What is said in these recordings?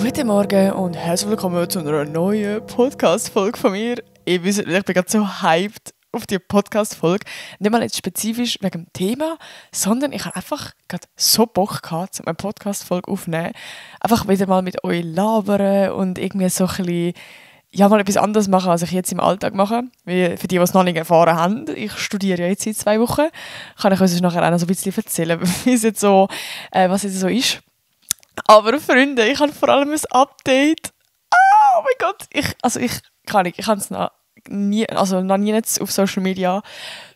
Guten Morgen und herzlich willkommen zu einer neuen Podcast-Folge von mir. Ich bin gerade so hyped auf die Podcast-Folge. Nicht mal jetzt spezifisch wegen dem Thema, sondern ich habe einfach gerade so Bock gehabt, eine Podcast-Folge aufzunehmen. Einfach wieder mal mit euch labern und irgendwie so ein bisschen, ja, mal etwas anderes machen, als ich jetzt im Alltag mache. Wie für die es noch nicht erfahren haben, ich studiere ja jetzt seit 2 Wochen. Kann ich euch nachher auch noch so ein bisschen erzählen, wie es jetzt so, was jetzt so ist. Aber Freunde, ich habe vor allem ein Update. Oh mein Gott, ich habe es noch nie auf Social Media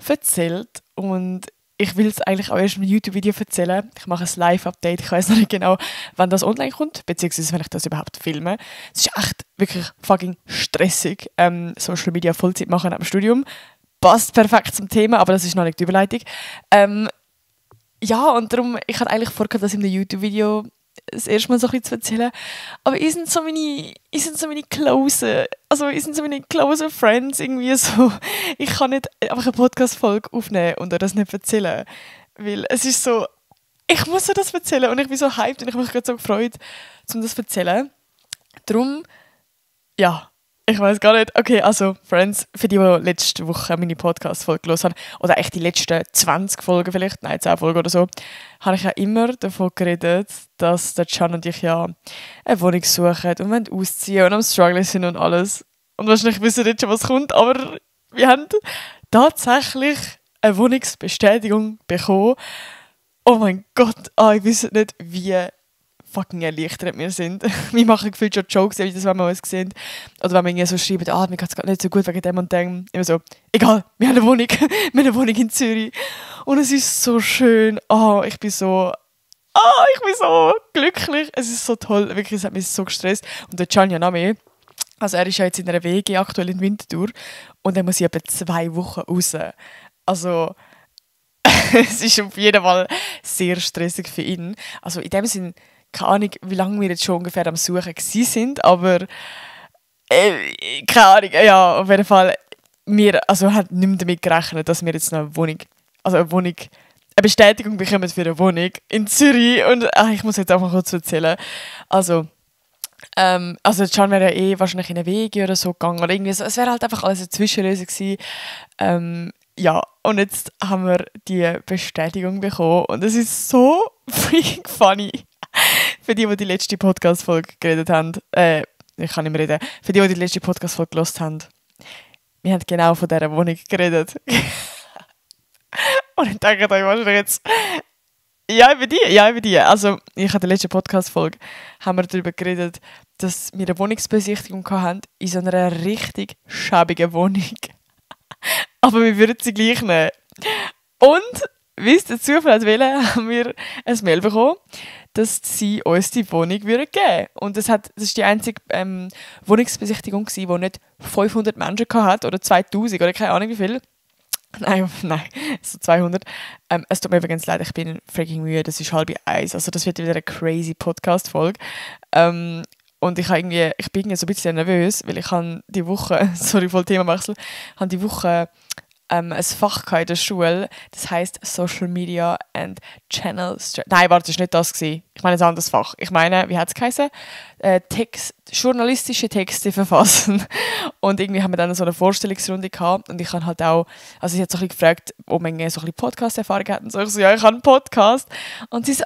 erzählt und ich will es eigentlich auch erst im YouTube-Video erzählen. Ich mache ein Live-Update, ich weiß noch nicht genau, wann das online kommt, beziehungsweise wenn ich das überhaupt filme. Es ist echt wirklich fucking stressig, Social Media Vollzeit machen am Studium. Passt perfekt zum Thema, aber das ist noch nicht die Überleitung. Ja, und darum, ich hatte eigentlich vor, das in einem YouTube-Video das erste Mal so ein bisschen zu erzählen. Aber ihr sind so meine close Friends irgendwie so. Ich kann nicht einfach eine Podcast-Folge aufnehmen und euch das nicht erzählen. Weil es ist so, ich muss euch das erzählen und ich bin so hyped und ich habe mich gerade so gefreut, um das zu erzählen. Darum, ja, ich weiß gar nicht. Okay, also, Friends, für die letzte Woche meine Podcast-Folge gehört haben, oder echt die letzten 20 Folgen vielleicht, nein, 10 Folgen oder so, habe ich ja immer davon geredet, dass der Can und ich ja eine Wohnung suchen und ausziehen und am Struggle sind und alles. Und wahrscheinlich wissen wir jetzt schon, was kommt, aber wir haben tatsächlich eine Wohnungsbestätigung bekommen. Oh mein Gott, ich weiß nicht, wie fucking erleichtert wir sind. Wir machen gefühlt schon Jokes, wie das, wenn wir uns sehen. Oder wenn wir irgendwie so schreiben, mir geht es gerade nicht so gut wegen dem und dem. Immer so, egal, wir haben eine Wohnung. Wir haben eine Wohnung in Zürich. Und es ist so schön. Ich bin so glücklich. Es ist so toll. Wirklich, es hat mich so gestresst. Und der Can ja noch mehr. Also er ist ja jetzt in einer WG aktuell in Winterthur. Und er muss etwa 2 Wochen raus. Also es ist auf jeden Fall sehr stressig für ihn. Also in dem Sinn, keine Ahnung, wie lange wir jetzt schon ungefähr am Suchen sind, aber keine Ahnung, ja, auf jeden Fall, wir haben nicht mehr damit gerechnet, dass wir jetzt noch eine Bestätigung bekommen für eine Wohnung in Zürich und ich muss jetzt einfach kurz erzählen. Also Can wäre ja wahrscheinlich in eine WG oder so gegangen oder irgendwie so, es wäre halt einfach alles eine Zwischenlösung gewesen. Ja, und jetzt haben wir die Bestätigung bekommen und es ist so freaking funny. Für die letzte Podcast-Folge geredet haben, ich kann nicht mehr reden, für die letzte Podcast-Folge gehört haben, wir haben genau von dieser Wohnung geredet. Und ich denke euch wahrscheinlich jetzt, ja, über die. Also, ich habe in der letzten Podcast-Folge haben wir darüber geredet, dass wir eine Wohnungsbesichtigung hatten in so einer richtig schäbigen Wohnung. Aber wir würden sie gleich nehmen. Und, wie es der Zufall wollte, haben wir ein Mail bekommen, dass sie uns die Wohnung geben würden. Und das war die einzige Wohnungsbesichtigung, die nicht 500 Menschen hatte, oder 2000, oder keine Ahnung wie viel. Nein, so 200. Es tut mir übrigens leid, ich bin freaking müde, das ist 12:30. Also das wird wieder eine crazy Podcast-Folge. Und ich bin irgendwie so ein bisschen nervös, weil ich habe die Woche, sorry, voll Themawechsel, habe die Woche ein Fach in der Schule, das heisst Social Media and Channel Strategy. Nein, warte, das war nicht das gewesen. Ich meine ein anderes Fach. Ich meine, wie hat es geheißen? Journalistische Texte verfassen. Und irgendwie haben wir dann so eine Vorstellungsrunde gehabt und ich habe halt auch, also sie hat so ein bisschen gefragt, ob wir so ein bisschen Podcast-Erfahrung hatten. So, ich so, ja, ich habe einen Podcast. Und sie so,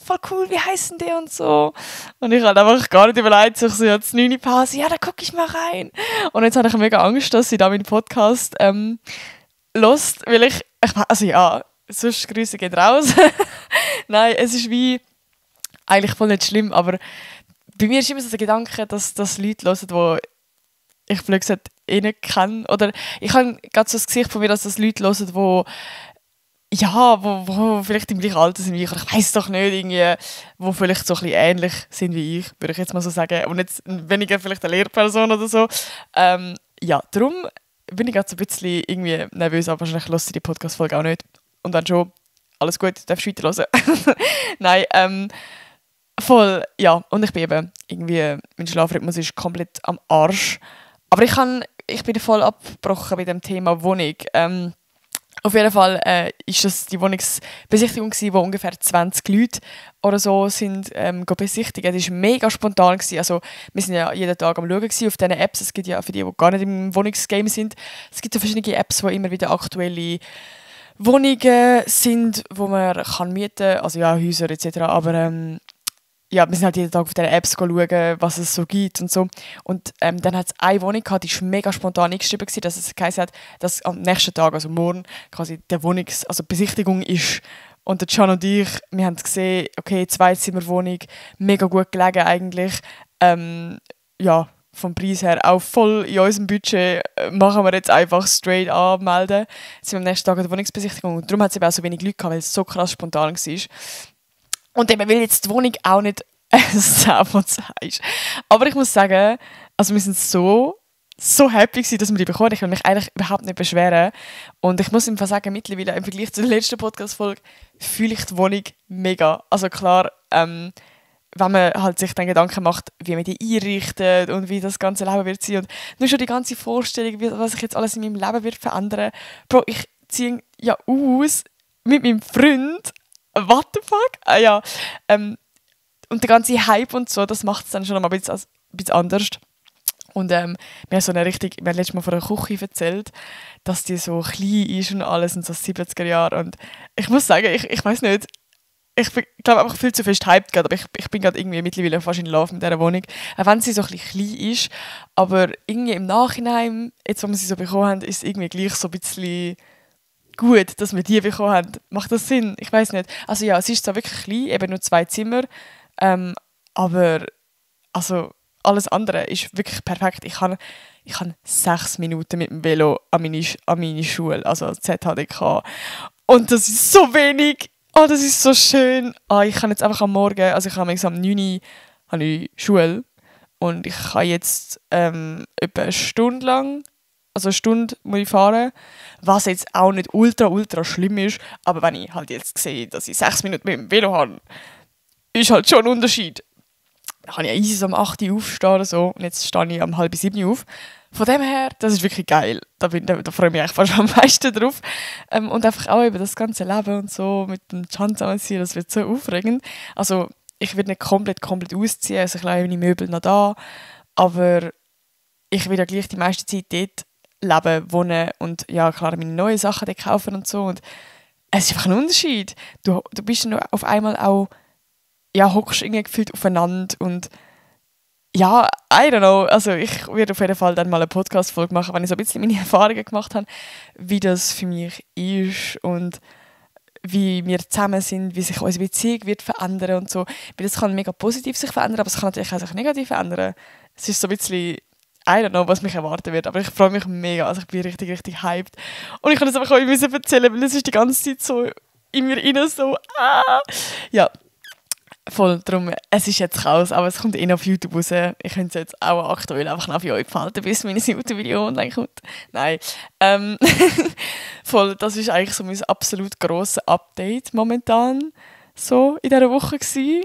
voll cool, wie heißen die und so. Und ich habe einfach gar nicht überlegt, so, jetzt 9 Pause, ja, da gucke ich mal rein. Und jetzt habe ich mega Angst, dass sie da meinen Podcast lost, weil sonst Grüße gehen raus. Nein, es ist wie eigentlich voll nicht schlimm, aber bei mir ist immer so der Gedanke, dass das Leute hören, die ich vielleicht nicht kenne. Oder ich habe gerade so das Gesicht von mir, dass das Leute hören, wo vielleicht im gleichen Alter sind wie ich, oder ich weiss doch nicht, irgendwie, wo vielleicht so ein bisschen ähnlich sind wie ich, würde ich jetzt mal so sagen. Und jetzt weniger vielleicht eine Lehrperson oder so. Darum bin ich gerade so ein bisschen irgendwie nervös, aber wahrscheinlich höre ich die Podcast-Folge auch nicht. Und dann schon, alles gut, du darfst weiterhören. Nein, voll, ja. Und ich bin eben irgendwie, mein Schlafrhythmus ist komplett am Arsch. Aber ich bin voll abgebrochen bei dem Thema Wohnung. Auf jeden Fall ist das die Wohnungsbesichtigung gewesen, wo ungefähr 20 Leute oder so sind besichtigen. Das war mega spontan gewesen. Also wir sind ja jeden Tag am Schauen gewesen auf diesen Apps. Es gibt ja für die gar nicht im Wohnungsgame sind, es gibt ja verschiedene Apps, wo immer wieder aktuelle Wohnungen sind, wo man kann mieten, also ja Häuser etc. Aber ja, wir sind halt jeden Tag auf diesen Apps schauen, was es so gibt und so. Und dann hat es eine Wohnung gehabt, die war mega spontan eingeschrieben gewesen, dass es geheißen hat, dass am nächsten Tag, also morgen, quasi die Besichtigung ist. Und der Can und ich, wir haben gesehen, okay, Zweizimmerwohnung, mega gut gelegen eigentlich. Ja, vom Preis her auch voll in unserem Budget, machen wir jetzt einfach straight anmelden. Jetzt sind wir am nächsten Tag an der Wohnungsbesichtigung. Und darum hat es eben auch so wenig Leute gehabt, weil es so krass spontan war. Und eben will jetzt die Wohnung auch nicht 10 von 10 ist. Aber ich muss sagen, also wir sind so happy gewesen, dass wir die bekommen. Ich will mich eigentlich überhaupt nicht beschweren. Und ich muss einfach sagen, mittlerweile im Vergleich zur letzten Podcast-Folge fühle ich die Wohnung mega. Also klar, wenn man halt sich dann Gedanken macht, wie man die einrichtet und wie das ganze Leben wird sein. Und nur schon die ganze Vorstellung, was sich jetzt alles in meinem Leben wird verändern. Bro, ich ziehe ja aus mit meinem Freund. What the fuck? Ah ja. Und der ganze Hype und so, das macht es dann schon noch mal ein bisschen anders. Und wir haben letztes Mal von einer Küche erzählt, dass die so klein ist und alles und so 70er Jahre. Und ich muss sagen, ich weiß nicht, ich glaube einfach viel zu fest hyped gerade, aber ich bin gerade irgendwie mittlerweile fast in Love mit dieser Wohnung. Auch wenn sie so ein bisschen klein ist, aber irgendwie im Nachhinein, jetzt wo wir sie so bekommen haben, ist es irgendwie gleich so ein bisschen gut, dass wir die bekommen haben. Macht das Sinn? Ich weiß nicht. Also ja, es ist zwar wirklich klein, eben nur 2 Zimmer, aber also alles andere ist wirklich perfekt. Ich kann 6 Minuten mit dem Velo an meine Schule, also ZHDK. Und das ist so wenig. Oh, das ist so schön. Oh, ich kann jetzt einfach am Morgen, also ich habe am 9 Uhr habe ich Schule und ich kann jetzt etwa eine Stunde lang, also eine Stunde muss ich fahren, was jetzt auch nicht ultra schlimm ist, aber wenn ich halt jetzt sehe, dass ich 6 Minuten mit dem Velo habe, ist halt schon ein Unterschied. Da kann ich easy so um 8 Uhr aufstehen oder so und jetzt stehe ich um 6:30 auf. Von dem her, das ist wirklich geil. Da freue ich mich eigentlich fast am meisten drauf. Und einfach auch über das ganze Leben und so mit dem Can zusammenziehen, das wird so aufregend. Also ich werde nicht komplett ausziehen, also ich lasse meine Möbel noch da, aber ich will ja gleich die meiste Zeit dort leben, wohnen und ja klar meine neuen Sachen dort kaufen und so. Und es ist einfach ein Unterschied. Du bist dann auf einmal auch, ja, hockst irgendwie gefühlt aufeinander und ja, I don't know, also ich werde auf jeden Fall dann mal eine Podcast-Folge machen, wenn ich so ein bisschen meine Erfahrungen gemacht habe, wie das für mich ist und wie wir zusammen sind, wie sich unsere Beziehung wird verändern und so. Weil das kann mega positiv sich verändern, aber es kann natürlich auch sich negativ verändern. Es ist so ein bisschen, I don't know, was mich erwarten wird, aber ich freue mich mega, also ich bin richtig hyped. Und ich kann das einfach auch immer erzählen, weil es ist die ganze Zeit so in mir rein so, ja. Voll, darum, es ist jetzt raus, aber es kommt auf YouTube raus. Ich könnte es jetzt auch aktuell einfach noch für euch behalten, bis mein YouTube-Video online kommt. Nein. Voll, das ist eigentlich so mein absolut grosses Update momentan so in dieser Woche gewesen.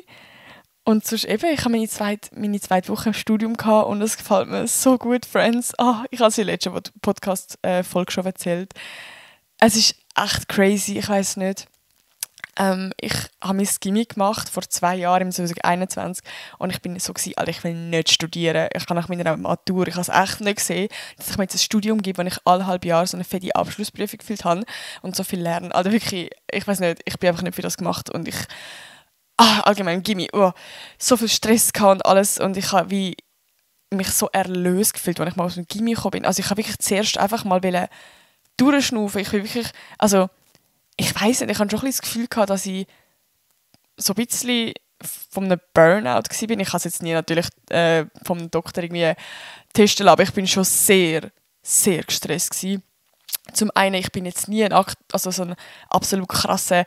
Und sonst eben, ich habe meine zweite Woche im Studium gehabt und es gefällt mir so gut, Friends. Ich habe es in der letzten Podcast-Folge schon erzählt. Es ist echt crazy, ich weiß nicht. Ich habe mein Gymi gemacht vor 2 Jahren, im 2021, und ich bin so gewesen, Alter, ich will nicht studieren. Ich kann nach meiner Matur, ich habe es echt nicht gesehen, dass ich mir jetzt ein Studium gebe, wo ich alle halbe Jahre so eine fette Abschlussprüfung gefühlt habe und so viel lernen. Also wirklich, ich weiß nicht, ich bin einfach nicht für das gemacht und ich, allgemein Gymi, so viel Stress gehabt und alles und ich habe wie mich so erlöst gefühlt, als ich mal aus dem Gymi gekommen bin. Also ich habe wirklich zuerst einfach mal durchschnaufen. Ich will wirklich, also ich weiss nicht, ich hatte schon ein bisschen das Gefühl gehabt, dass ich so ein bisschen von einem Burnout war. Ich habe es jetzt nie natürlich vom Doktor irgendwie testen lassen, aber ich bin schon sehr gestresst gewesen. Zum einen, ich bin jetzt nie so eine absolut krasse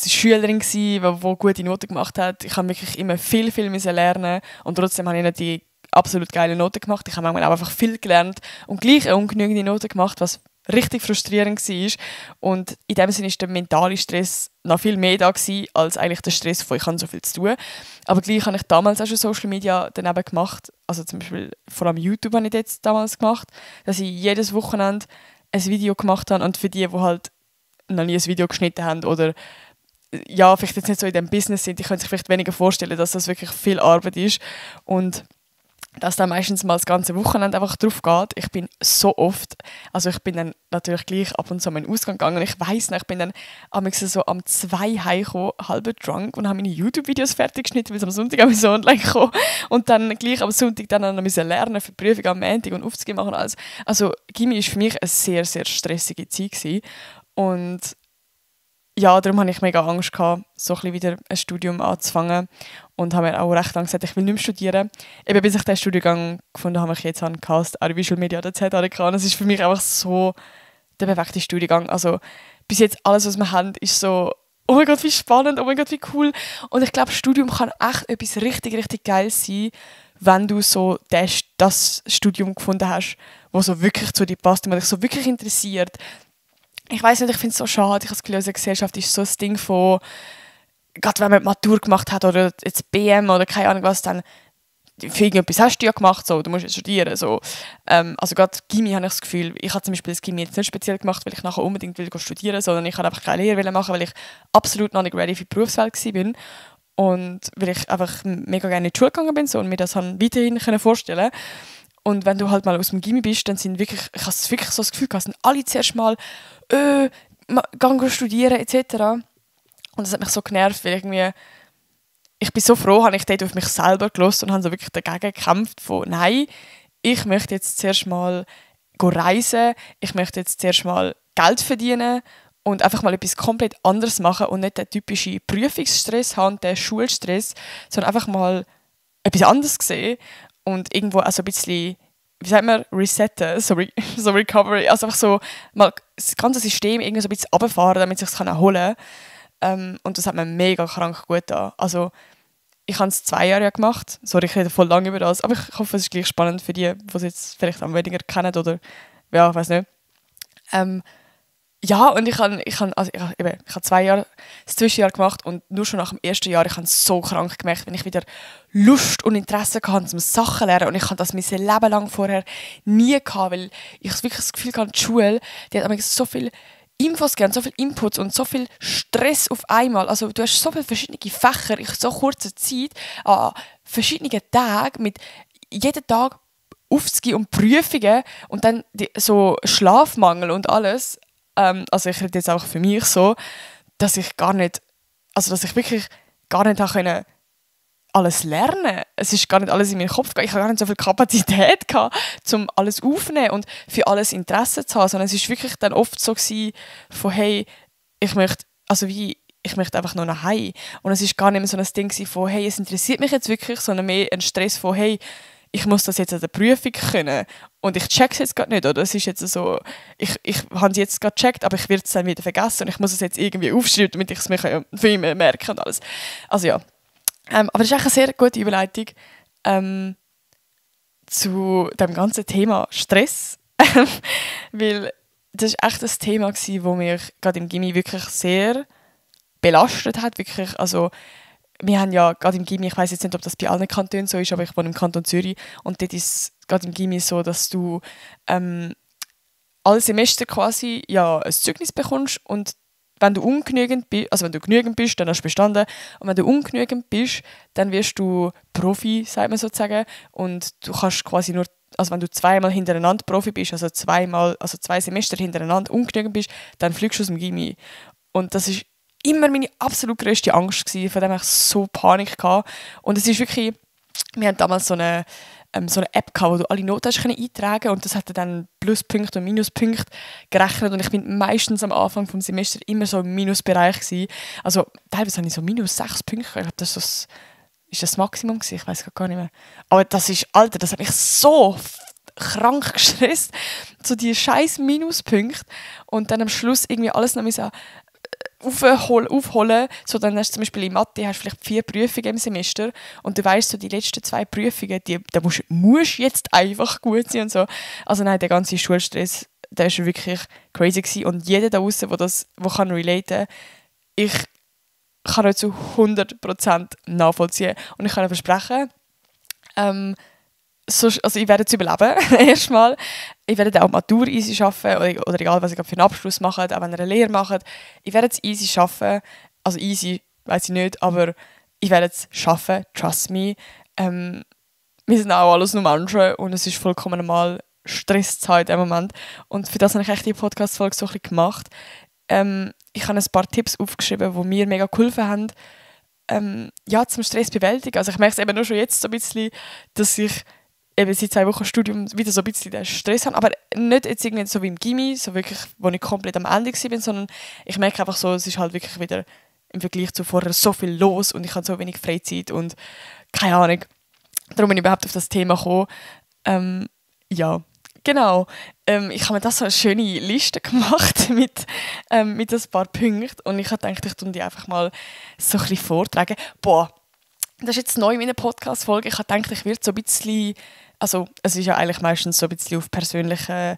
Schülerin gewesen, die gute Noten gemacht hat. Ich habe wirklich immer viel lernen und trotzdem habe ich nicht die absolut geile Noten gemacht. Ich habe manchmal auch einfach viel gelernt und gleich eine ungenügende Noten gemacht, was richtig frustrierend war. Und in dem Sinne war der mentale Stress noch viel mehr da gewesen, als eigentlich der Stress von ich habe so viel zu tun. Aber gleich habe ich damals auch schon Social Media daneben gemacht. Also zum Beispiel vor allem YouTube habe ich jetzt damals gemacht, dass ich jedes Wochenende ein Video gemacht habe und für die halt noch nie ein Video geschnitten haben oder ja, vielleicht jetzt nicht so in dem Business sind, die können sich vielleicht weniger vorstellen, dass das wirklich viel Arbeit ist und dass dann meistens mal das ganze Wochenende einfach drauf geht. Ich bin so oft, also ich bin dann natürlich gleich ab und zu mal in den Ausgang gegangen und ich weiss noch, ich bin dann so am 2 heimgekommen, halb drunk und habe meine YouTube-Videos fertig geschnitten, weil es am Sonntag am so online kam und dann gleich am Sonntag dann noch lernen für die Prüfung am Montag und Aufzüge machen und alles. Also Gymi war für mich eine sehr, sehr stressige Zeit gewesen. Und ja, darum hatte ich mega Angst gehabt, so ein bisschen wieder ein Studium anzufangen und habe mir auch recht lange gesagt, ich will nicht mehr studieren. Eben bis ich den Studiengang gefunden habe, ich jetzt habe, Cast, Visual Media an der ZHDK. Und es ist für mich einfach so der perfekte Studiengang. Also bis jetzt alles, was wir haben, ist so, oh mein Gott, wie spannend, oh mein Gott, wie cool. Und ich glaube, Studium kann echt etwas richtig, richtig geil sein, wenn du so das Studium gefunden hast, das so wirklich zu dir passt und dich so wirklich interessiert. Ich weiss nicht, ich finde es so schade. Ich habe das Gefühl, unsere Gesellschaft ist so ein Ding von, gerade wenn man die Matur gemacht hat oder jetzt BM oder keine Ahnung was, dann für irgendetwas hast du ja gemacht, so, du musst jetzt studieren. So. Also gerade Gymi habe ich das Gefühl, ich habe zum Beispiel das Gymi jetzt nicht speziell gemacht, weil ich nachher unbedingt will studieren, sondern ich wollte einfach keine Lehre machen, weil ich absolut noch nicht ready für die Berufswelt war. Und weil ich einfach mega gerne in die Schule gegangen bin so, und mir das weiterhin vorstellen konnte. Und wenn du halt mal aus dem Gymi bist, dann sind wirklich, ich habe wirklich so das Gefühl gehabt, sind alle zuerst mal gehen studieren etc. Und das hat mich so genervt, weil irgendwie, ich bin so froh, habe ich dort auf mich selber gelassen und habe so wirklich dagegen gekämpft von, nein, ich möchte jetzt zuerst mal reisen, ich möchte jetzt zuerst mal Geld verdienen und einfach mal etwas komplett anderes machen und nicht den typischen Prüfungsstress haben, den Schulstress, sondern einfach mal etwas anderes sehen und irgendwo also ein bisschen, wie sagt man, resetten, so Recovery, also einfach so mal das ganze System irgendwie so ein bisschen runterfahren, damit es sich erholen kann. Und das hat mir mega krank gut getan. Also ich habe es 2 Jahre gemacht, sorry, ich rede voll lange über das, aber ich hoffe, es ist gleich spannend für die, die es jetzt vielleicht am weniger kennen oder ja, ich weiß nicht. Ja, und ich habe 2 Jahre das Zwischenjahr gemacht und nur schon nach dem ersten Jahr, ich habe es so krank gemerkt, wenn ich wieder Lust und Interesse hatte, zum Sachen zu lernen und ich hatte das mein Leben lang vorher nie gehabt, weil ich wirklich das Gefühl hatte, die Schule, die hat mir so viel Infos gegeben, so viel Inputs und so viel Stress auf einmal. Also du hast so viele verschiedene Fächer in so kurzer Zeit, an verschiedenen Tagen, mit jeden Tag Aufzüge und Prüfungen und dann so Schlafmangel und alles. Also ich rede jetzt auch für mich so, dass ich wirklich gar nicht konnte alles lernen. Es ist gar nicht alles in meinen Kopf gegangen. Ich hatte gar nicht so viel Kapazität gehabt, um alles aufzunehmen und für alles Interesse zu haben, sondern es war wirklich dann oft so gewesen, von hey, ich möchte einfach nur nach Hause. Und es war gar nicht mehr so ein Ding von hey, es interessiert mich jetzt wirklich, sondern mehr ein Stress von hey, ich muss das jetzt an der Prüfung können und ich check's jetzt gerade nicht, oder? Es ist jetzt so, ich habe es jetzt gerade gecheckt, aber ich werde es dann wieder vergessen und ich muss es jetzt irgendwie aufschreiben, damit ich es mir für immer merke und alles. Also ja. Aber das ist eigentlich eine sehr gute Überleitung zu dem ganzen Thema Stress, weil das war echt ein Thema, das mich gerade im Gymi wirklich sehr belastet hat, wirklich, also wir haben ja gerade im Gymi, ich weiss jetzt nicht, ob das bei allen Kantonen so ist, aber ich wohne im Kanton Zürich und dort ist es gerade im Gymi so, dass du alle Semester quasi ja, ein Zeugnis bekommst und wenn du ungenügend bist, also wenn du genügend bist, dann hast du bestanden und wenn du ungenügend bist, dann wirst du Profi, sagt man sozusagen, und du kannst quasi nur, also wenn du 2-mal hintereinander Profi bist, also 2 Semester hintereinander ungenügend bist, dann fliegst du aus dem Gymi und das ist immer meine absolut grösste Angst gewesen, von dem ich so Panik hatte. Und es ist wirklich, wir hatten damals so eine App gehabt, wo du alle Noten eintragen konntest und das hat dann Pluspunkte und Minuspunkte gerechnet und ich bin meistens am Anfang des Semesters immer so im Minusbereich gewesen. Also teilweise hatte ich so -6 Punkte, ich glaube, das ist das Maximum gewesen, ich weiß gar nicht mehr. Aber das hat mich so krank gestresst, so die scheiß Minuspunkte und dann am Schluss irgendwie alles noch aufholen. So, dann hast du zum Beispiel in Mathe hast vielleicht 4 Prüfungen im Semester und du weißt so, die letzten 2 Prüfungen, da musst jetzt einfach gut sein und so. Also nein, der ganze Schulstress, der war wirklich crazy gewesen. Und jeder da draussen, der kann relaten, ich kann euch zu 100% nachvollziehen. Und ich kann euch versprechen, also ich werde es überleben, erstmal. ich werde auch Matur easy arbeiten oder egal, was ich für einen Abschluss mache, auch wenn ihr eine Lehre macht. Ich werde es easy arbeiten. Also easy, weiß ich nicht, aber ich werde es schaffen, trust me. Wir sind auch alles nur Menschen und es ist vollkommen normal, Stress zu haben in dem Moment. Und für das habe ich echt die Podcast-Folge so ein bisschen gemacht. Ich habe ein paar Tipps aufgeschrieben, die mir mega geholfen haben, zum Stress bewältigen. Also ich merke es eben nur schon jetzt so ein bisschen, dass ich eben seit 2 Wochen Studium wieder so ein bisschen den Stress habe, aber nicht jetzt irgendwie so wie im Gymi, so wirklich, wo ich komplett am Ende war, sondern ich merke einfach so, es ist halt wirklich wieder im Vergleich zu vorher so viel los und ich habe so wenig Freizeit und keine Ahnung. Darum bin ich überhaupt auf das Thema gekommen. Ja, genau. Ich habe mir das so eine schöne Liste gemacht mit ein paar Punkten und ich habe gedacht, ich tue die einfach mal so ein bisschen vortragen. Boah, das ist jetzt neu in meiner Podcast-Folge. Ich habe gedacht, ich werde so ein bisschen, also es ist ja eigentlich meistens so ein bisschen auf persönliche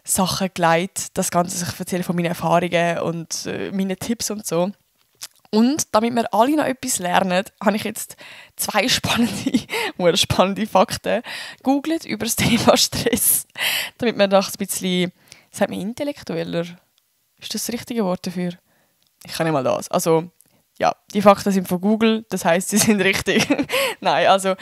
Sachen geleitet, das Ganze, ich erzähle von meinen Erfahrungen und meinen Tipps und so. Und damit wir alle noch etwas lernen, habe ich jetzt 2 spannende Fakten gegoogelt über das Thema Stress. Damit wir doch ein bisschen, sagt man intellektueller? Ist das richtige Wort dafür? Ich kann nicht mal das. Also, ja, die Fakten sind von Google, das heisst, sie sind richtig. Nein, also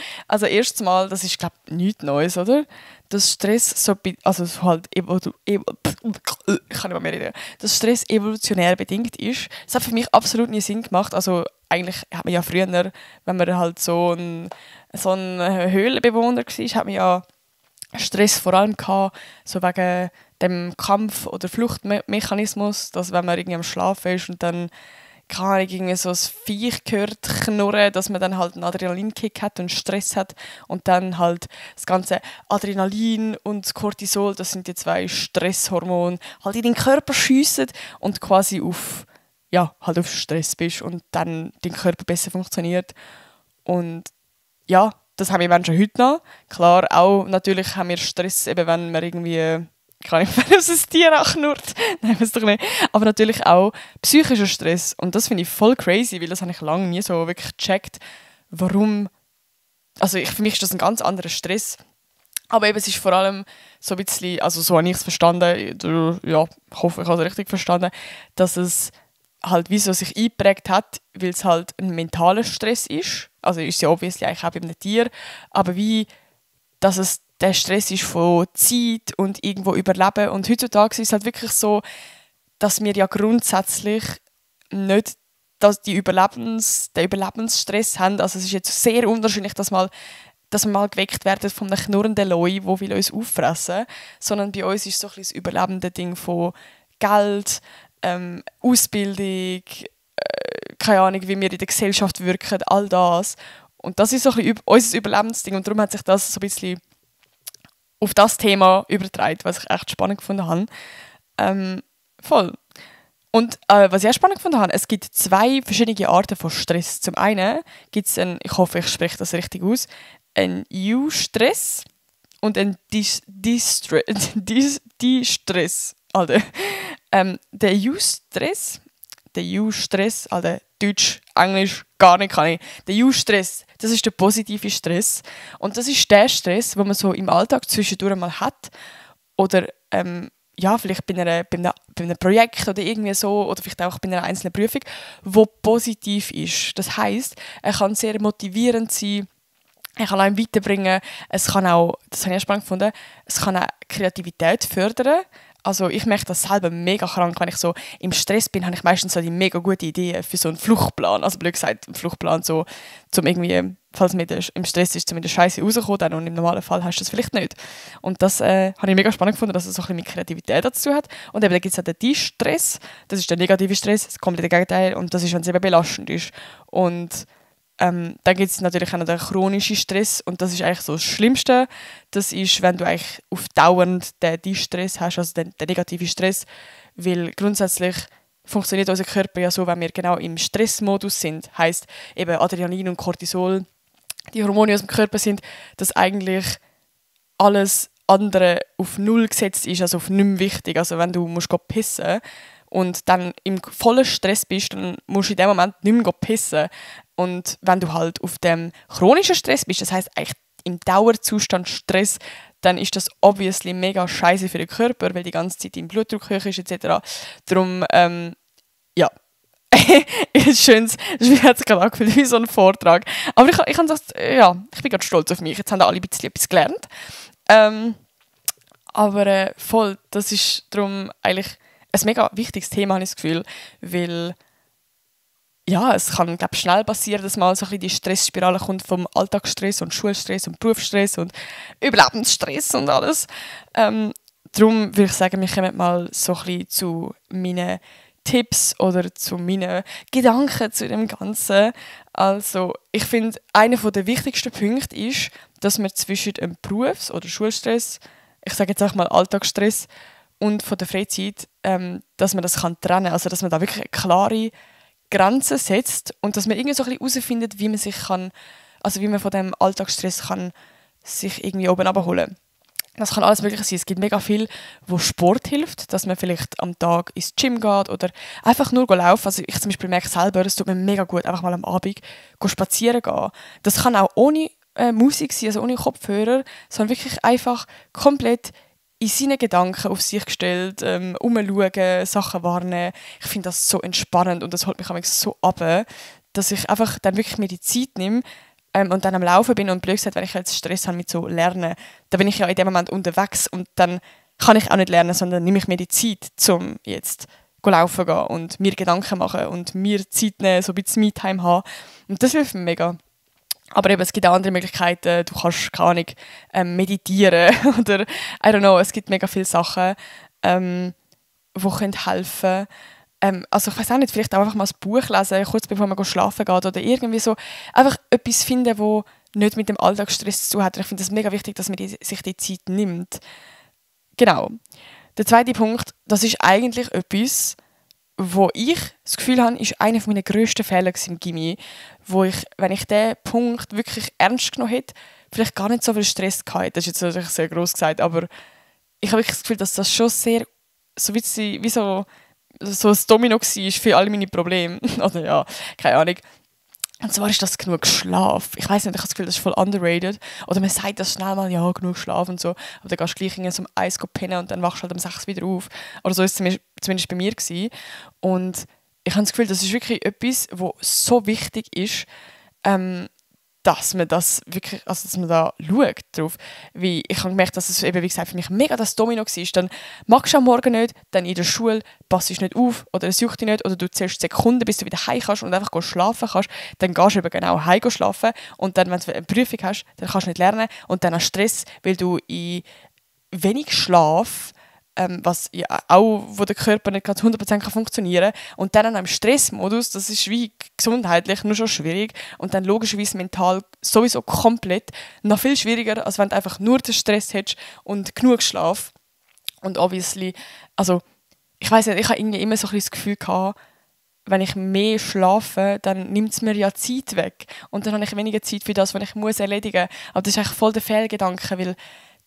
erstes Mal, das ist, glaube ich, nichts Neues, oder? Dass Stress so, also halt ich kann nicht mehr reden. Dass Stress evolutionär bedingt ist. Das hat für mich absolut nie Sinn gemacht. Also eigentlich hat man ja früher, wenn man halt so ein Höhlenbewohner war, hat man ja Stress vor allem gehabt, so wegen dem Kampf- oder Fluchtmechanismus, dass wenn man irgendwie am Schlafen ist und dann keine Ahnung, irgendwie so ein Viech gehört knurren, dass man dann halt einen Adrenalinkick hat und Stress hat und dann halt das ganze Adrenalin und das Cortisol, das sind die 2 Stresshormone, halt in den Körper schiessen und quasi auf Stress bist und dann dein Körper besser funktioniert. Und ja, das haben wir Menschen heute noch. Klar, auch natürlich haben wir Stress, eben wenn wir irgendwie kann ich, wenn es ein Tier knurrt. Nein, weiß doch nicht. Aber natürlich auch psychischer Stress. Und das finde ich voll crazy, weil das habe ich lange nie so wirklich gecheckt, warum. Also für mich ist das ein ganz anderer Stress. Aber eben, es ist vor allem so ein bisschen, also so habe ich es verstanden, ja, ich hoffe, ich habe es richtig verstanden, dass es halt wie so sich eingeprägt hat, weil es halt ein mentaler Stress ist. Also ist es ja obviously eigentlich auch bei einem Tier. Aber wie, dass es der Stress ist von Zeit und irgendwo Überleben. Und heutzutage ist es halt wirklich so, dass wir ja grundsätzlich nicht den Überlebensstress haben. Also es ist jetzt sehr unwahrscheinlich, dass wir mal geweckt werden von einem knurrenden Leu, wo will uns auffressen, sondern bei uns ist so ein bisschen das überlebende Ding von Geld, Ausbildung, keine Ahnung, wie wir in der Gesellschaft wirken, all das. Und das ist so ein bisschen unser Überlebensding und darum hat sich das so ein bisschen auf das Thema übertragen, was ich echt spannend gefunden habe. Voll. Und was ich auch spannend gefunden habe, es gibt 2 verschiedene Arten von Stress. Zum einen gibt es ich hoffe, ich spreche das richtig aus, einen Eustress und einen Distress. Alter. Der Eustress, Alter, Deutsch, Englisch, gar nicht kann ich. Der Eustress, das ist der positive Stress. Und das ist der Stress, den man so im Alltag zwischendurch mal hat. Oder vielleicht bei einem Projekt oder irgendwie so, oder vielleicht auch bei einer einzelnen Prüfung, wo positiv ist. Das heisst, er kann sehr motivierend sein, er kann einen weiterbringen, es kann auch, das habe ich spannend gefunden, es kann auch Kreativität fördern. Also ich merke das selber mega krank, wenn ich so im Stress bin, habe ich meistens so die mega gute Idee für so einen Fluchtplan. Also blöd gesagt, einen Fluchtplan so, zum irgendwie, falls man im Stress ist, mit der Scheiße rauszukommen, und im normalen Fall hast du das vielleicht nicht. Und das habe ich mega spannend gefunden, dass es so ein bisschen mit Kreativität dazu hat. Und eben, da gibt es halt den Distress, das ist der negative Stress, das komplette Gegenteil, und das ist, wenn es eben belastend ist. Und dann gibt es natürlich auch noch den chronischen Stress und das ist eigentlich so das Schlimmste. Das ist, wenn du eigentlich auf dauernd den Distress hast, also den negativen Stress, weil grundsätzlich funktioniert unser Körper ja so, wenn wir genau im Stressmodus sind. Heißt eben Adrenalin und Cortisol, die Hormone aus dem Körper sind, dass eigentlich alles andere auf Null gesetzt ist, also auf nicht mehr wichtig. Also wenn du musst pissen und dann im vollen Stress bist, dann musst du in dem Moment nicht mehr pissen. Und wenn du halt auf dem chronischen Stress bist, das heisst eigentlich im Dauerzustand Stress, dann ist das obviously mega scheiße für den Körper, weil die ganze Zeit dein Blutdruck hoch ist etc. Darum, ja, ist schönes, es hat sich gerade angefühlt wie so ein Vortrag. Aber ich bin gerade stolz auf mich. Jetzt haben alle ein bisschen etwas gelernt. Aber voll, das ist darum eigentlich ein mega wichtiges Thema, habe ich das Gefühl, weil ja, es kann, glaube ich, schnell passieren, dass mal so ein bisschen die Stressspirale kommt vom Alltagsstress und Schulstress und Berufsstress und Überlebensstress und alles. Darum würde ich sagen, wir kommen mal so ein bisschen zu meinen Tipps oder zu meinen Gedanken zu dem Ganzen. Also, ich finde, einer der wichtigsten Punkte ist, dass man zwischen dem Berufs- oder Schulstress, ich sage jetzt auch mal Alltagsstress, und von der Freizeit, dass man das trennen kann. Also, dass man da wirklich eine klare Grenzen setzt und dass man irgendwie so ein bisschen herausfindet, wie man sich kann, also wie man von dem Alltagsstress kann sich irgendwie oben abholen. Das kann alles möglich sein. Es gibt mega viel, wo Sport hilft, dass man vielleicht am Tag ins Gym geht oder einfach nur laufen. Also ich zum Beispiel merke selber, es tut mir mega gut, einfach mal am Abend spazieren gehen. Das kann auch ohne Musik sein, also ohne Kopfhörer, sondern wirklich einfach komplett in seinen Gedanken auf sich gestellt, umschauen, Sachen wahrnehmen. Ich finde das so entspannend und das holt mich so ab, dass ich einfach dann wirklich mir die Zeit nehme und dann am Laufen bin und blöd gesagt, wenn ich jetzt Stress habe mit so Lernen, dann bin ich ja in dem Moment unterwegs und dann kann ich auch nicht lernen, sondern nehme ich mir die Zeit, um jetzt laufen gehen und mir Gedanken machen und mir Zeit nehmen, so ein bisschen Me-Time haben. Und das hilft mir mega. Aber eben, es gibt auch andere Möglichkeiten. Du kannst, keine Ahnung, meditieren oder, I don't know, es gibt mega viele Sachen, die helfen können. Also ich weiß auch nicht, vielleicht auch einfach mal ein Buch lesen, kurz bevor man schlafen geht oder irgendwie so. Einfach etwas finden, das nicht mit dem Alltagsstress zu tun hat. Ich finde es mega wichtig, dass man sich die Zeit nimmt. Genau. Der zweite Punkt, das ist eigentlich etwas, wo ich das Gefühl habe, ist einer meiner grössten Fehler im Gymi, wo ich, wenn ich diesen Punkt wirklich ernst genommen hätte, vielleicht gar nicht so viel Stress gehabt hätte. Das ist jetzt natürlich sehr gross gesagt, aber ich habe wirklich das Gefühl, dass das schon sehr wie so ein Domino war für alle meine Probleme. Oder ja, keine Ahnung. Und zwar ist das genug Schlaf. Ich weiss nicht, ich habe das Gefühl, das ist voll underrated. Oder man sagt das schnell mal, ja, genug Schlaf und so. Aber dann gehst du gleich so um 1 pennen und dann wachst du halt um 6 wieder auf. Oder so war es zumindest bei mir gewesen. Und ich habe das Gefühl, das ist wirklich etwas, was so wichtig ist, dass man das wirklich, also dass man da schaut drauf. Weil ich habe gemerkt, dass es eben, wie gesagt, für mich mega das Domino war. Dann magst du am Morgen nicht, dann in der Schule passt du nicht auf oder es juckt dich nicht oder du zählst Sekunden, bis du wieder heim kannst und einfach schlafen kannst. Dann gehst du eben genau heim schlafen und dann, wenn du eine Prüfung hast, dann kannst du nicht lernen und dann hast du Stress, weil du in wenig Schlaf was ja auch, wo der Körper nicht gerade 100% funktionieren kann. Und dann im Stressmodus, das ist wie gesundheitlich nur schon schwierig und dann logischerweise mental sowieso komplett noch viel schwieriger, als wenn du einfach nur den Stress hättest und genug Schlaf. Und obviously, also ich weiss nicht, ich habe irgendwie immer so ein bisschen das Gefühl gehabt, wenn ich mehr schlafe, dann nimmt es mir ja Zeit weg. Und dann habe ich weniger Zeit für das, was ich muss erledigen muss. Aber das ist eigentlich voll der Fehlgedanke, weil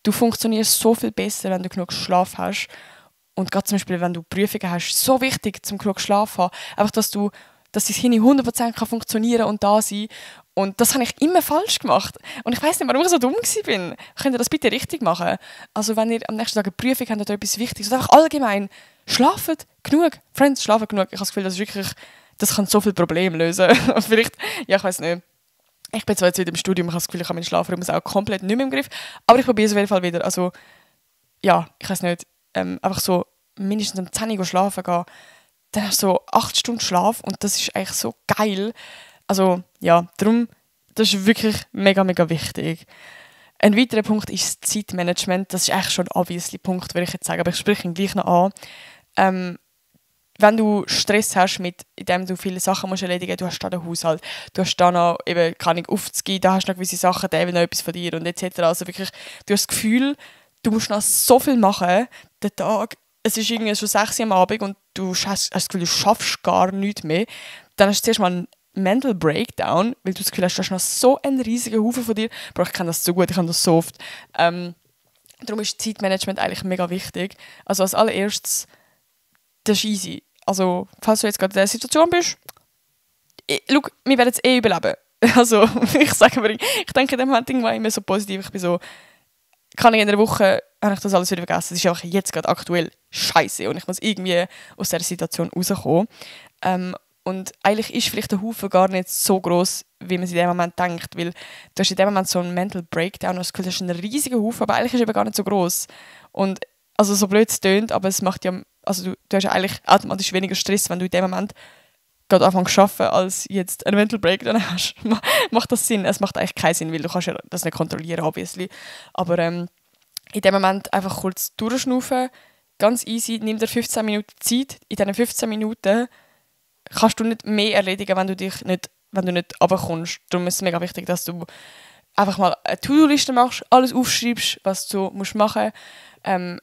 du funktionierst so viel besser, wenn du genug Schlaf hast. Und gerade zum Beispiel, wenn du Prüfungen hast, ist so wichtig, zum genug Schlaf zu haben. Einfach, dass dein Hirn 100% funktionieren und da sein. Und das habe ich immer falsch gemacht. Und ich weiss nicht, warum ich so dumm war. Könnt ihr das bitte richtig machen? Also wenn ihr am nächsten Tag eine Prüfung habt oder etwas Wichtiges, oder einfach allgemein, schlaft genug. Friends, schlafen genug. Ich habe das Gefühl, das kann so viele Probleme lösen. Vielleicht, ja, ich weiss nicht. Ich bin zwar jetzt wieder im Studium, ich habe das Gefühl, ich habe meinen Schlafrhythmus auch komplett nicht mehr im Griff, aber ich probiere es auf jeden Fall wieder. Also, ja, ich weiß nicht, einfach so mindestens um 10 Uhr schlafen gehen, dann hast du so 8 Stunden Schlaf und das ist eigentlich so geil. Also, ja, darum, das ist wirklich mega, mega wichtig. Ein weiterer Punkt ist das Zeitmanagement. Das ist eigentlich schon ein obviously Punkt, würde ich jetzt sagen, aber ich spreche ihn gleich noch an. Wenn du Stress hast, indem du viele Sachen musst erledigen musst, du hast da den Haushalt, du hast da noch, eben, kann ich aufzugehen, da hast du noch gewisse Sachen, der will noch etwas von dir und etc. Also wirklich, du hast das Gefühl, du musst noch so viel machen, den Tag, es ist irgendwie schon 6 Uhr am Abend und du hast das Gefühl, du schaffst gar nichts mehr, dann hast du zuerst mal einen Mental Breakdown, weil du das Gefühl hast, du hast noch so einen riesigen Haufen von dir, aber ich kenne das so gut, ich kann das so oft. Darum ist Zeitmanagement eigentlich mega wichtig. Also als allererstes, das ist easy. Also, falls du jetzt gerade in dieser Situation bist, schau, wir werden es überleben. Also, ich sage mir, ich denke in dem Moment immer so positiv, ich bin so, kann ich in einer Woche, habe ich das alles wieder vergessen. Es ist einfach jetzt gerade aktuell scheiße und ich muss irgendwie aus dieser Situation rauskommen. Und eigentlich ist vielleicht der Haufen gar nicht so groß, wie man es in dem Moment denkt, weil du hast in dem Moment so einen Mental Breakdown und das Gefühl, das ist ein riesiger Haufen, aber eigentlich ist er eben gar nicht so groß. Und also so blöd es tönt, aber es macht ja, also du hast ja eigentlich automatisch weniger Stress, wenn du in dem Moment gerade anfängst zu arbeiten, als jetzt einen Mental Breakdown hast. Macht das Sinn? Es macht eigentlich keinen Sinn, weil du kannst ja das nicht kontrollieren, obviously. Aber in dem Moment einfach kurz durchschnaufen, ganz easy, nimm dir 15 Minuten Zeit. In diesen 15 Minuten kannst du nicht mehr erledigen, wenn du nicht runterkommst. Darum ist es mega wichtig, dass du einfach mal eine To-Do-Liste machst, alles aufschreibst, was du machen musst.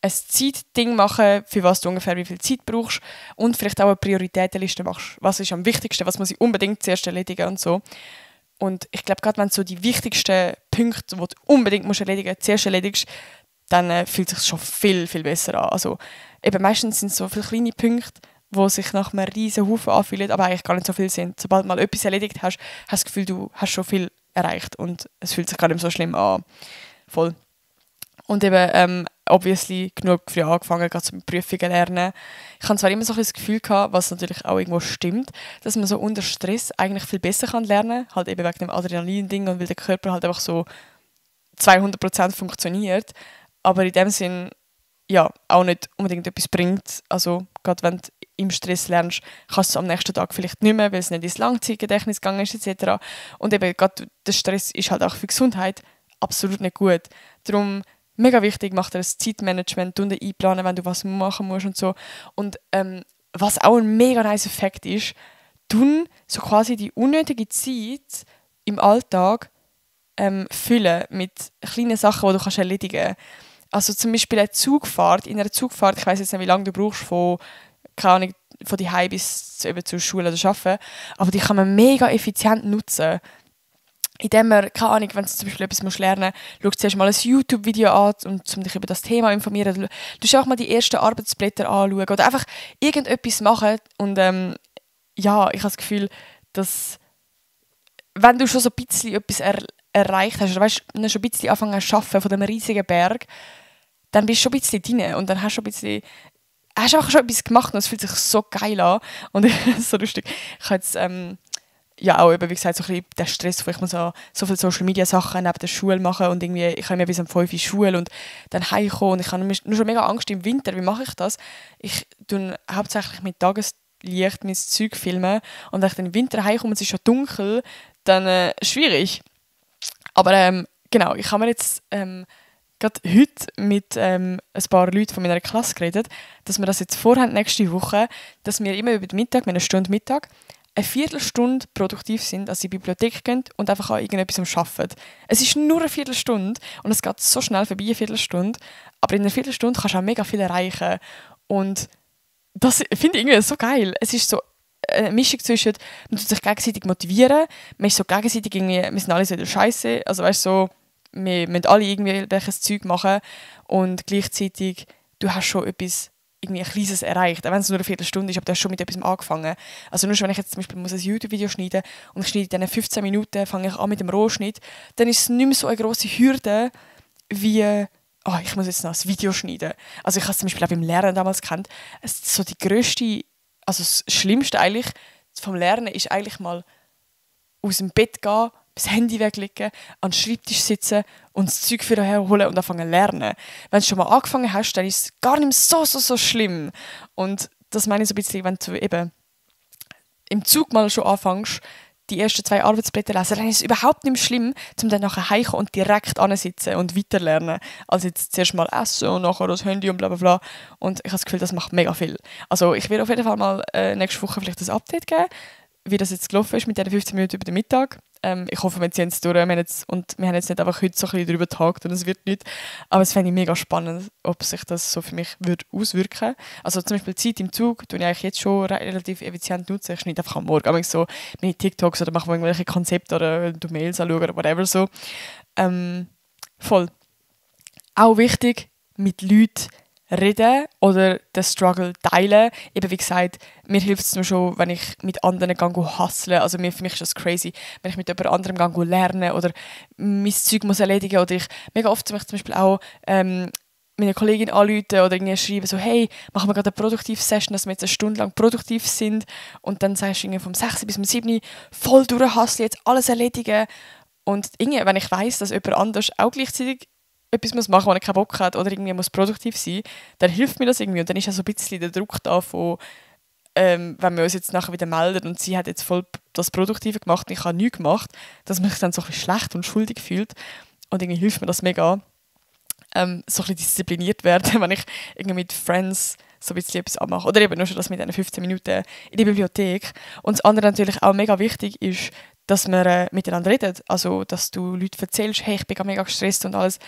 Ein Zeitding machen, für was du ungefähr wie viel Zeit brauchst und vielleicht auch eine Prioritätenliste machst. Was ist am wichtigsten, was muss ich unbedingt zuerst erledigen und so. Und ich glaube, gerade wenn du so die wichtigsten Punkte, die du unbedingt erledigen musst, zuerst erledigst, dann fühlt es sich schon viel, viel besser an. Also eben meistens sind es so viele kleine Punkte, die sich nach einem riesen Haufen anfühlen, aber eigentlich gar nicht so viel sind. Sobald du mal etwas erledigt hast, hast du das Gefühl, du hast schon viel erreicht und es fühlt sich gar nicht mehr so schlimm an. Voll. Und eben, obviously, genug früh angefangen, gerade zum Prüfungen lernen. Ich habe zwar immer so ein das Gefühl gehabt, was natürlich auch irgendwo stimmt, dass man so unter Stress eigentlich viel besser lernen kann, halt eben wegen dem Adrenalin-Ding und weil der Körper halt einfach so 200% funktioniert, aber in dem Sinn ja, auch nicht unbedingt etwas bringt. Also gerade wenn du im Stress lernst, kannst du am nächsten Tag vielleicht nicht mehr, weil es nicht ins Langzeitgedächtnis gegangen ist etc. Und eben gerade der Stress ist halt auch für die Gesundheit absolut nicht gut. Darum mega wichtig, mach dir ein Zeitmanagement, einplanen, wenn du was machen musst und so. Und was auch ein mega nice Effekt ist, tun so quasi die unnötige Zeit im Alltag füllen mit kleinen Sachen, die du kannst erledigen kannst. Also zum Beispiel eine Zugfahrt. In einer Zugfahrt, ich weiss jetzt nicht, wie lange du brauchst von die Heim bis eben zur Schule oder Arbeiten, aber die kann man mega effizient nutzen. Indem man, keine Ahnung, wenn du zum Beispiel etwas lernen musst, schau zuerst mal ein YouTube-Video an, um dich über das Thema zu informieren. Du schau auch mal die ersten Arbeitsblätter anschauen oder einfach irgendetwas machen. Und ja, ich habe das Gefühl, dass wenn du schon so ein bisschen etwas erreicht hast, oder weißt, wenn du schon ein bisschen angefangen hast zu arbeiten von diesem riesigen Berg, dann bist du schon ein bisschen drin und dann hast du einfach schon etwas gemacht und es fühlt sich so geil an. Und so lustig. Ich habe jetzt ja auch eben, wie gesagt, so ein bisschen den Stress, wo ich muss so viele Social-Media-Sachen neben der Schule machen und irgendwie, ich habe immer bis um 5 Uhr in die Schule und dann heimkommen und ich habe nur schon mega Angst im Winter. Wie mache ich das? Ich tue hauptsächlich mit Tageslicht mein Zeug filmen und wenn ich dann im Winter heimkomme und es ist schon dunkel, dann schwierig. Aber genau, ich habe mir jetzt gerade heute mit ein paar Leuten von meiner Klasse geredet, dass wir das jetzt vorhaben, nächste Woche, dass wir immer über den Mittag, wir haben eine Stunde Mittag, eine Viertelstunde produktiv sind, also in die Bibliothek gehen und einfach an irgendetwas arbeiten. Es ist nur eine Viertelstunde und es geht so schnell vorbei, eine Viertelstunde, aber in einer Viertelstunde kannst du auch mega viel erreichen. Und das finde ich irgendwie so geil. Es ist so eine Mischung zwischen, man tut sich gegenseitig motivieren, man ist so gegenseitig irgendwie, wir sind alle so scheiße, also weißt du, so, wir müssen alle irgendwie welches Zeug machen und gleichzeitig, du hast schon etwas, irgendwie ein kleines erreicht, auch wenn es nur eine Viertelstunde ist, aber du hast schon mit etwas angefangen. Also nur schon, wenn ich jetzt zum Beispiel muss ein YouTube-Video schneiden und ich schneide in diesen 15 Minuten, fange ich an mit dem Rohschnitt, dann ist es nicht mehr so eine grosse Hürde, wie ich muss jetzt noch ein Video schneiden. Also ich habe es zum Beispiel auch beim Lernen damals gekannt, es ist so die grösste, also das Schlimmste eigentlich vom Lernen ist eigentlich mal aus dem Bett gehen, das Handy weglegen, an den Schreibtisch sitzen und das Zeug für herholen und anfangen zu lernen. Wenn du schon mal angefangen hast, dann ist es gar nicht mehr so schlimm. Und das meine ich so ein bisschen, wenn du eben im Zug mal schon anfängst, die ersten 2 Arbeitsblätter lesen, dann ist es überhaupt nicht mehr schlimm, um dann nachher heimzukommen und direkt ansitzen und weiterlernen. Also jetzt zuerst mal essen und nachher das Handy und bla bla bla. Und ich habe das Gefühl, das macht mega viel. Also ich werde auf jeden Fall mal nächste Woche vielleicht ein Update geben, wie das jetzt gelaufen ist mit diesen 15 Minuten über den Mittag. Ich hoffe, wir ziehen es durch. Wir haben jetzt nicht einfach heute so ein bisschen darüber getagt und es wird nicht. Aber es fände ich mega spannend, ob sich das so für mich auswirken würde. Also zum Beispiel Zeit im Zug tue ich eigentlich jetzt schon relativ effizient nutzen. Ich schneide einfach am Morgen so meine TikToks oder mache irgendwelche Konzepte oder du Mails anschauen oder whatever so. Voll. Auch wichtig, mit Leuten reden oder den Struggle teilen. Eben wie gesagt, mir hilft es nur schon, wenn ich mit anderen hustlen. Also für mich ist das crazy, wenn ich mit jemand anderem lernen oder mein Zeug muss erledigen oder ich mega oft zum Beispiel auch meine Kollegin anrufen oder irgendwie schreiben so, hey, machen wir gerade eine Produktiv-Session, dass wir jetzt eine Stunde lang produktiv sind und dann sagst du irgendwie vom 6 bis zum 7 voll durchhustlen, jetzt alles erledigen und irgendwie, wenn ich weiss, dass jemand anders auch gleichzeitig etwas machen muss, wo er keinen Bock hat oder irgendwie muss produktiv sein, dann hilft mir das irgendwie und dann ist ja so ein bisschen der Druck da von, wenn wir uns jetzt nachher wieder melden und sie hat jetzt voll das Produktive gemacht und ich habe nichts gemacht, dass man sich dann so ein bisschen schlecht und schuldig fühlt und irgendwie hilft mir das mega, so ein bisschen diszipliniert werden, wenn ich irgendwie mit Friends so ein bisschen etwas anmache. Oder eben nur schon das mit diesen 15 Minuten in der Bibliothek. Und das andere natürlich auch mega wichtig ist, dass wir miteinander reden. Also, dass du Leuten erzählst, hey, ich bin mega gestresst und alles,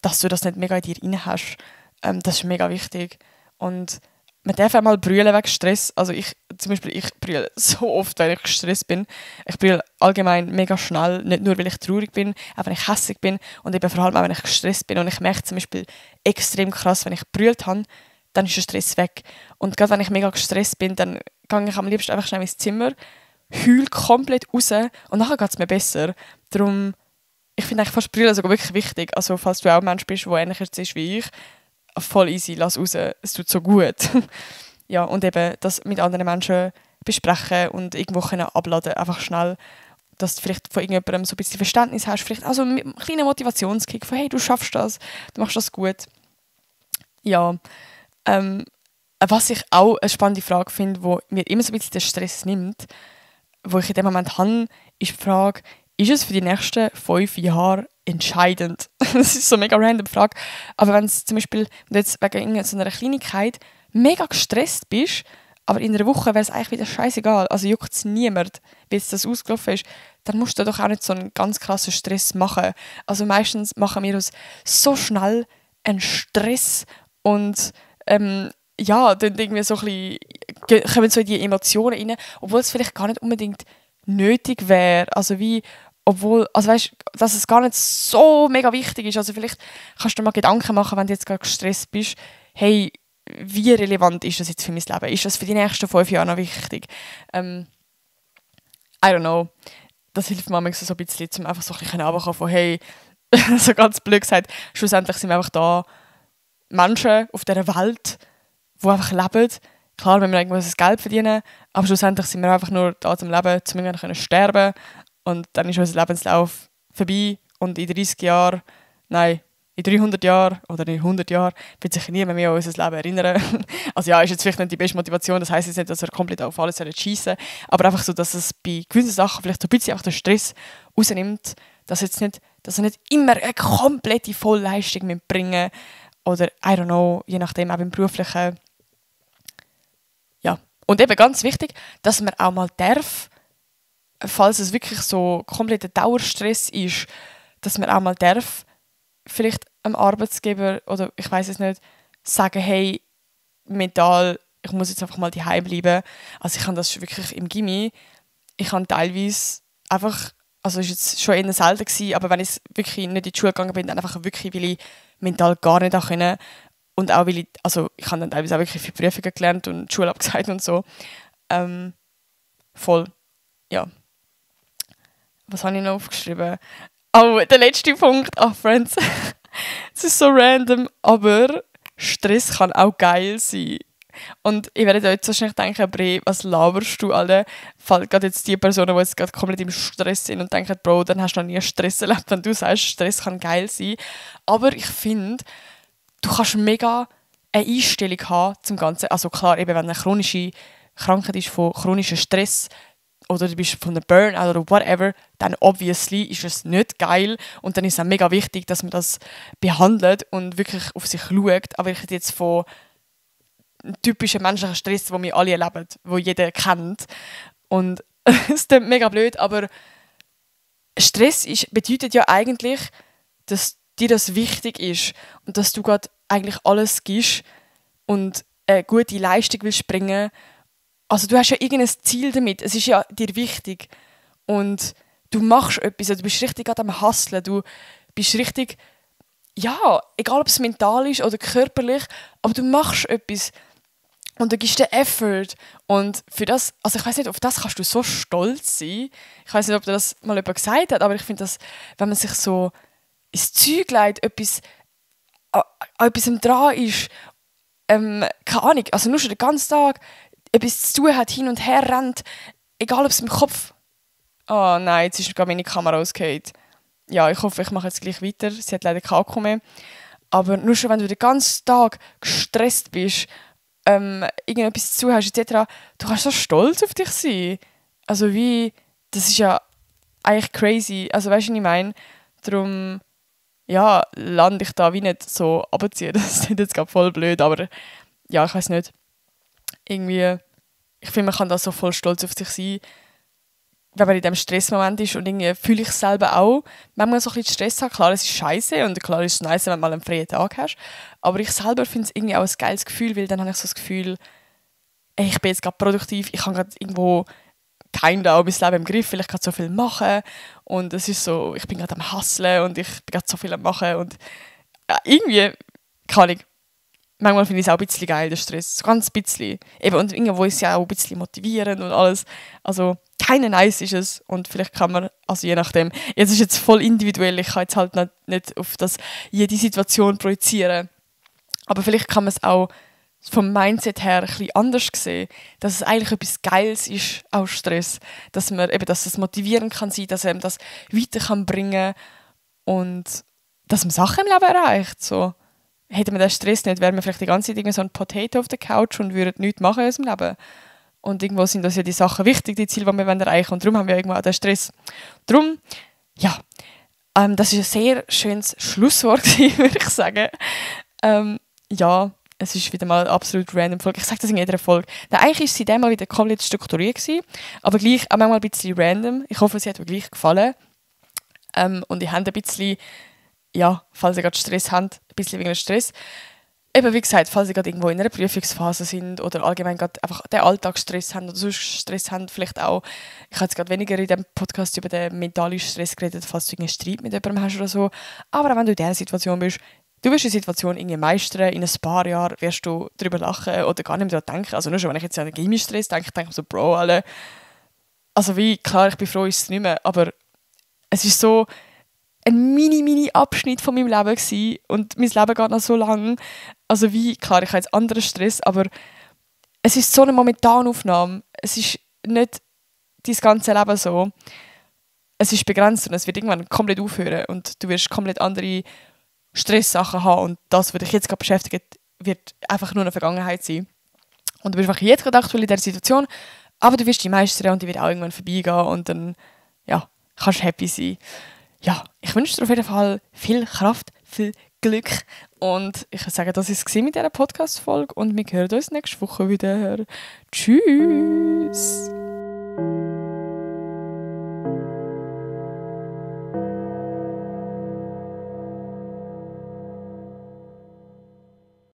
dass du das nicht mega in dir rein hast. Das ist mega wichtig. Und man darf auch mal brüllen wegen Stress. Also ich brülle so oft, wenn ich gestresst bin. Ich brülle allgemein mega schnell, nicht nur, weil ich traurig bin, auch wenn ich hässlich bin und eben vor allem auch, wenn ich gestresst bin. Und ich merke zum Beispiel extrem krass, wenn ich gebrüllt habe, dann ist der Stress weg. Und gerade wenn ich mega gestresst bin, dann gehe ich am liebsten einfach schnell ins Zimmer, heule komplett raus und nachher geht es mir besser. Darum, ich finde eigentlich fast brüllen sogar wirklich wichtig. Also falls du auch ein Mensch bist, der ähnlicher ist wie ich, voll easy, lass raus, es tut so gut. Ja, und eben das mit anderen Menschen besprechen und irgendwo können abladen, einfach schnell, dass du vielleicht von irgendjemandem so ein bisschen Verständnis hast, vielleicht auch so einen kleinen Motivationskick von hey, du schaffst das, du machst das gut. Ja, was ich auch eine spannende Frage finde, die mir immer so ein bisschen den Stress nimmt, wo ich in dem Moment habe, ist die Frage, ist es für die nächsten 5 Jahre entscheidend? Das ist so eine mega random Frage. Aber wenn du zum Beispiel, wenn du jetzt wegen irgendeiner Kleinigkeit mega gestresst bist, aber in einer Woche wäre es eigentlich wieder scheißegal, also juckt es niemand, wie jetzt das ausgelaufen ist, dann musst du doch auch nicht so einen ganz krassen Stress machen. Also meistens machen wir uns so schnell einen Stress und ja, dann irgendwie so ein bisschen, kommen so in die Emotionen rein, obwohl es vielleicht gar nicht unbedingt nötig wäre. Also obwohl, also weißt, dass es gar nicht so mega wichtig ist. Also vielleicht kannst du dir mal Gedanken machen, wenn du jetzt gerade gestresst bist, hey, wie relevant ist das jetzt für mein Leben? Ist das für die nächsten 5 Jahre noch wichtig? I don't know. Das hilft mir manchmal so ein bisschen, um einfach so ein bisschen runterzukommen von, hey, so ganz blöd gesagt, schlussendlich sind wir einfach da Menschen auf dieser Welt, die einfach leben. Klar, wenn wir irgendwo das Geld verdienen, aber schlussendlich sind wir einfach nur da zum Leben, um irgendwann sterben und dann ist unser Lebenslauf vorbei und in 30 Jahren, nein, in 300 Jahren oder in 100 Jahren wird sich niemand mehr an unser Leben erinnern. Also ja, ist jetzt vielleicht nicht die beste Motivation, das heisst jetzt nicht, dass er komplett auf alles schiessen soll, aber einfach so, dass es bei gewissen Sachen vielleicht so ein bisschen einfach den Stress rausnimmt, dass er nicht immer eine komplette Vollleistung bringen oder, I don't know, je nachdem, auch im Beruflichen. Ja, und eben ganz wichtig, dass man auch mal darf, falls es wirklich so kompletter Dauerstress ist, dass man auch mal darf, vielleicht einem Arbeitsgeber oder ich weiß es nicht, sagen, hey, mental, ich muss jetzt einfach mal daheim bleiben. Also ich habe das wirklich im Gymi, ich habe teilweise einfach, also es war jetzt schon eher selten gewesen, aber wenn ich wirklich nicht in die Schule gegangen bin, dann einfach wirklich, weil ich mental gar nicht können und auch weil ich habe dann teilweise auch wirklich viele Prüfungen gelernt und die Schule abgesagt und so. Voll, ja. Was habe ich noch aufgeschrieben? Oh, der letzte Punkt. Friends. Es ist so random, aber Stress kann auch geil sein. Und ich werde jetzt wahrscheinlich denken, Bre, was laberst du, Alter? Falls gerade jetzt die Personen, die jetzt gerade komplett im Stress sind und denken, Bro, dann hast du noch nie Stress erlebt, wenn du sagst, Stress kann geil sein. Aber ich finde, du kannst mega eine Einstellung haben zum Ganzen. Also klar, eben wenn eine chronische Krankheit ist von chronischem Stress, oder du bist von einem Burnout oder whatever, dann obviously ist es nicht geil und dann ist es auch mega wichtig, dass man das behandelt und wirklich auf sich schaut. Aber ich rede jetzt von typischen menschlichen Stress, den wir alle erleben, den jeder kennt. Und es klingt mega blöd, aber Stress bedeutet ja eigentlich, dass dir das wichtig ist und dass du gerade eigentlich alles gibst und eine gute Leistung willst bringen. Also du hast ja irgendein Ziel damit, es ist ja dir wichtig und du machst etwas, du bist richtig gerade am Hustlen, du bist richtig ja, egal ob es mental ist oder körperlich, aber du machst etwas und du gibst den Effort und für das, also ich weiß nicht, auf das kannst du so stolz sein. Ich weiß nicht, ob dir das mal jemand gesagt hat, aber ich finde das, wenn man sich so ins Zeug legt, an etwas dran ist, keine Ahnung, also nur schon den ganzen Tag etwas zu tun hat, hin und her rennt, egal ob es im Kopf... Oh nein, jetzt ist gerade meine Kamera ausgefallen. Ja, ich hoffe, ich mache jetzt gleich weiter. Sie hat leider keinen Akku mehr. Aber nur schon, wenn du den ganzen Tag gestresst bist, irgendetwas zu hast, etc., du kannst so stolz auf dich sein. Also wie, das ist ja eigentlich crazy. Also weißt du, was ich meine? Darum, ja, lande ich da wie nicht so runterziehen. Das ist jetzt gerade voll blöd, aber ja, ich weiß nicht. Irgendwie, ich finde, man kann da so voll stolz auf sich sein, wenn man in diesem Stressmoment ist und irgendwie fühle ich es selber auch, wenn man so ein bisschen Stress hat. Klar, es ist scheiße und klar ist es nice, wenn du mal einen freien Tag hast, aber ich selber finde es irgendwie auch ein geiles Gefühl, weil dann habe ich so das Gefühl, ey, ich bin jetzt gerade produktiv, ich kann gerade irgendwo auch mein Leben im Griff, weil ich gerade so viel mache und es ist so, ich bin gerade am Hustlen und ich bin gerade so viel am Machen und irgendwie, keine Ahnung, manchmal finde ich es auch ein bisschen geil, der Stress. So ganz bisschen. Eben, und irgendwo ist es ja auch ein bisschen motivierend und alles. Also, keine nice ist es. Und vielleicht kann man, also je nachdem, jetzt ist jetzt voll individuell, ich kann jetzt halt nicht auf das jede Situation projizieren. Aber vielleicht kann man es auch vom Mindset her ein bisschen anders sehen, dass es eigentlich etwas Geiles ist, auch Stress. Dass man eben, dass es motivierend kann sein, dass einem das weiter kann bringen und dass man Sachen im Leben erreicht. So. Hätte man den Stress nicht, wäre man vielleicht die ganze Zeit irgendwie so ein Potato auf der Couch und würde nichts machen in unserem Leben. Und irgendwo sind uns ja die Sachen wichtig, die Ziele, die wir erreichen wollen. Und darum haben wir irgendwo auch den Stress. Darum, ja, das ist ein sehr schönes Schlusswort, würde ich sagen. Ja, es ist wieder mal absolut random Folge. Ich sage das in jeder Folge. Eigentlich war sie dann mal wieder komplett strukturiert gewesen, aber gleich auch manchmal ein bisschen random. Ich hoffe, sie hat euch gleich gefallen. Und ihr habt ein bisschen, ja, falls ihr gerade Stress habt, ein bisschen weniger Stress. Eben, wie gesagt, falls ihr gerade irgendwo in einer Prüfungsphase sind oder allgemein gerade einfach den Alltagsstress haben oder sonst Stress haben, vielleicht auch. Ich habe jetzt gerade weniger in diesem Podcast über den mentalen Stress geredet, falls du einen Streit mit jemandem hast oder so. Aber auch wenn du in dieser Situation bist, du wirst die Situation irgendwie meistern, in ein paar Jahren wirst du darüber lachen oder gar nicht mehr daran denken. Also nur schon, wenn ich jetzt an den Gimmi-Stress denke, ich denke so, Bro, alle. Also wie, klar, ich bin froh, ist es nicht mehr, aber es ist so ein Mini-Abschnitt von meinem Leben gewesen und mein Leben geht noch so lang. Also wie, klar, ich habe jetzt anderen Stress, aber es ist so eine Momentanaufnahme. Es ist nicht dein ganze Leben so. Es ist begrenzt und es wird irgendwann komplett aufhören und du wirst komplett andere Stresssachen haben und das, was dich jetzt gerade beschäftigt, wird einfach nur eine Vergangenheit sein. Und du bist einfach jetzt gerade aktuell in dieser Situation, aber du wirst die meistern und die wird auch irgendwann vorbeigehen und dann, ja, kannst du happy sein. Ja, ich wünsche dir auf jeden Fall viel Kraft, viel Glück und ich würde sagen, das war es mit dieser Podcast-Folge und wir hören uns nächste Woche wieder. Tschüss!